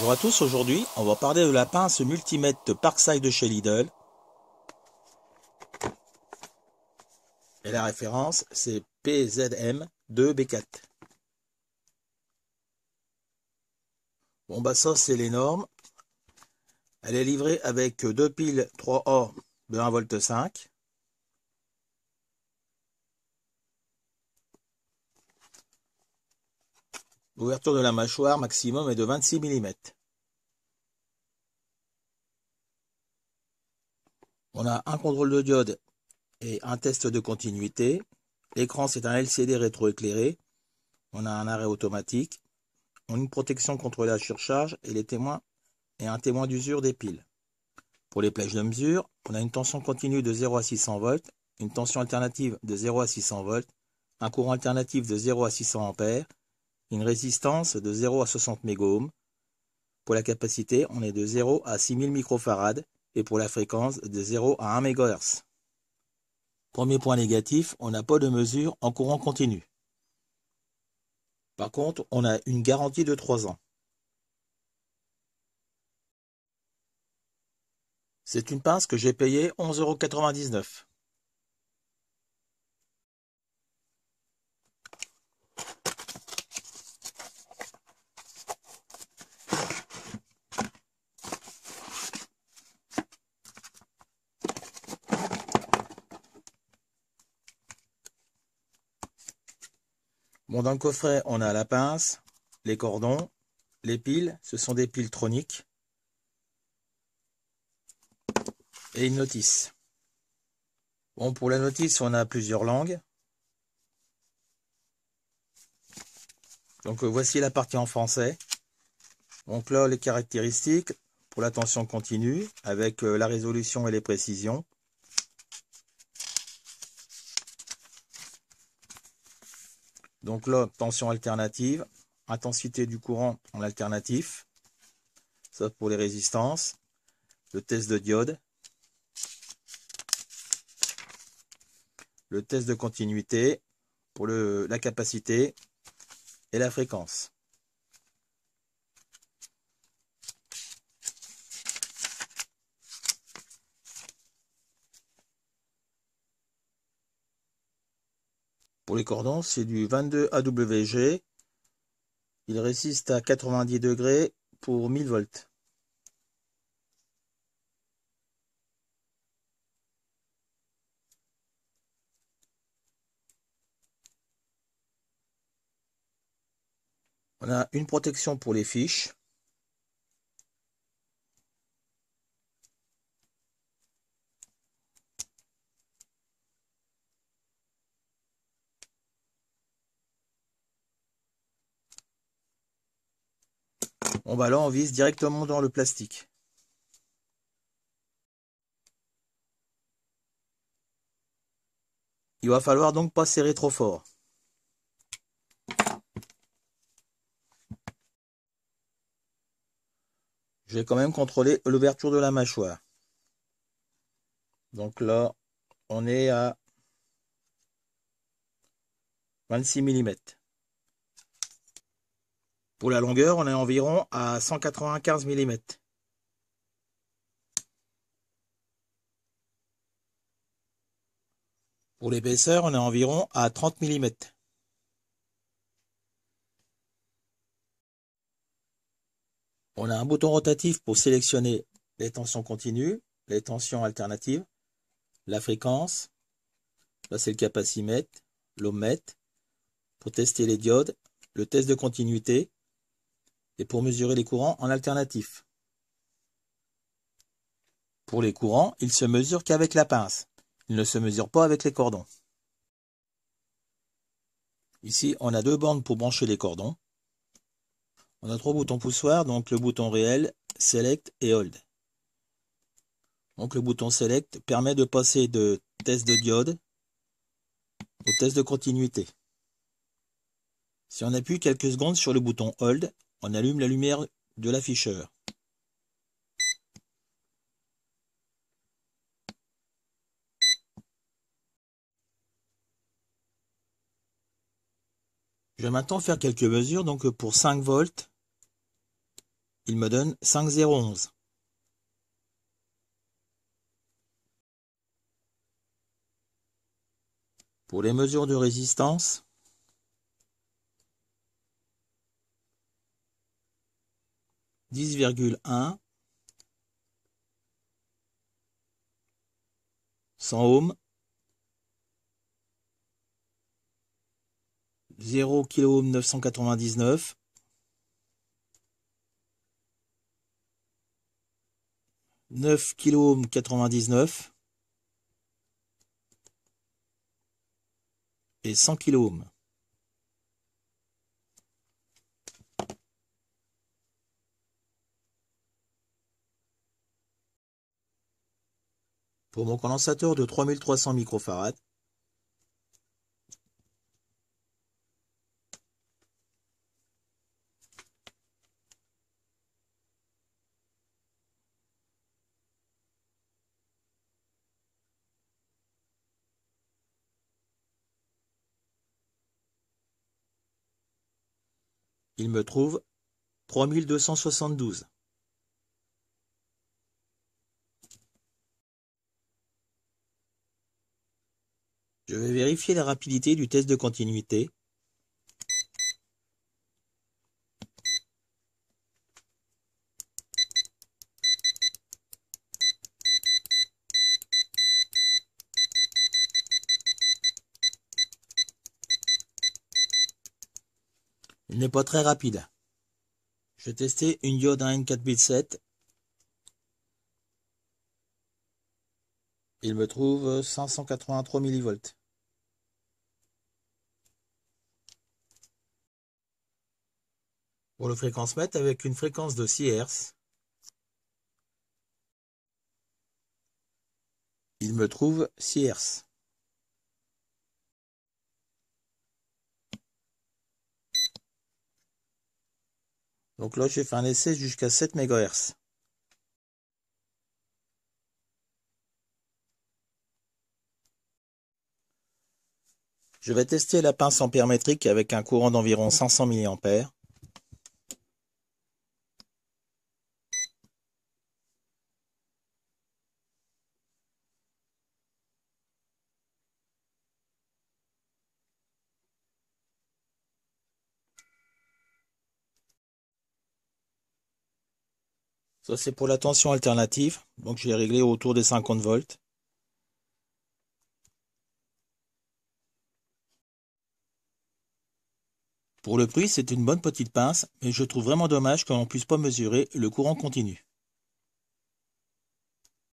Bonjour à tous, aujourd'hui on va parler de la pince multimètre de Parkside de chez Lidl. Et la référence c'est PZM2B4. Bon bah ça c'est les normes. Elle est livrée avec deux piles 3A de 1,5 V. L'ouverture de la mâchoire maximum est de 26 mm. On a un contrôle de diode et un test de continuité. L'écran c'est un LCD rétroéclairé. On a un arrêt automatique. On a une protection contre la surcharge et les témoins et un témoin d'usure des piles. Pour les plèges de mesure, on a une tension continue de 0 à 600 volts, une tension alternative de 0 à 600 volts, un courant alternatif de 0 à 600 ampères, une résistance de 0 à 60 mégohms. Pour la capacité, on est de 0 à 6000 microfarads et pour la fréquence de 0 à 1 MHz. Premier point négatif, on n'a pas de mesure en courant continu. Par contre, on a une garantie de 3 ans. C'est une pince que j'ai payée 11,99 €. Bon, dans le coffret, on a la pince, les cordons, les piles, ce sont des piles troniques, et une notice. Bon, pour la notice, on a plusieurs langues. Donc voici la partie en français. Donc là, les caractéristiques pour la tension continue, avec la résolution et les précisions. Donc là, tension alternative, intensité du courant en alternatif, ça pour les résistances, le test de diode, le test de continuité pour la capacité et la fréquence. Pour les cordons, c'est du 22 AWG. Il résiste à 90 degrés pour 1000 volts. On a une protection pour les fiches. Bon bah là on vise directement dans le plastique. Il va falloir donc pas serrer trop fort. Je vais quand même contrôler l'ouverture de la mâchoire. Donc là, on est à 26 mm. Pour la longueur, on est environ à 195 mm. Pour l'épaisseur, on est environ à 30 mm. On a un bouton rotatif pour sélectionner les tensions continues, les tensions alternatives, la fréquence. Là, c'est le capacimètre, l'ohmmètre, pour tester les diodes, le test de continuité et pour mesurer les courants en alternatif. Pour les courants, ils se mesurent qu'avec la pince. Ils ne se mesurent pas avec les cordons. Ici, on a deux bornes pour brancher les cordons. On a trois boutons poussoirs, donc le bouton réel, Select et Hold. Donc le bouton Select permet de passer de test de diode au test de continuité. Si on appuie quelques secondes sur le bouton Hold, on allume la lumière de l'afficheur. Je vais maintenant faire quelques mesures. Donc pour 5 volts, il me donne 5,011. Pour les mesures de résistance, « 10,1 » 100 ohms, 0 kΩ 999, 9 kΩ 99 et 100 kΩ. Pour mon condensateur de 3300 microfarads, il me trouve 3272. Je vais vérifier la rapidité du test de continuité. Il n'est pas très rapide. Je vais tester une diode à N4 bit 7. Il me trouve 583 mV. Pour le fréquence-mètre avec une fréquence de 6 Hz, il me trouve 6 Hz. Donc là, j'ai fait un essai jusqu'à 7 MHz. Je vais tester la pince ampère-métrique avec un courant d'environ 500 mA. Ça, c'est pour la tension alternative. Donc, je l'ai réglé autour des 50 volts. Pour le prix, c'est une bonne petite pince, mais je trouve vraiment dommage qu'on ne puisse pas mesurer le courant continu.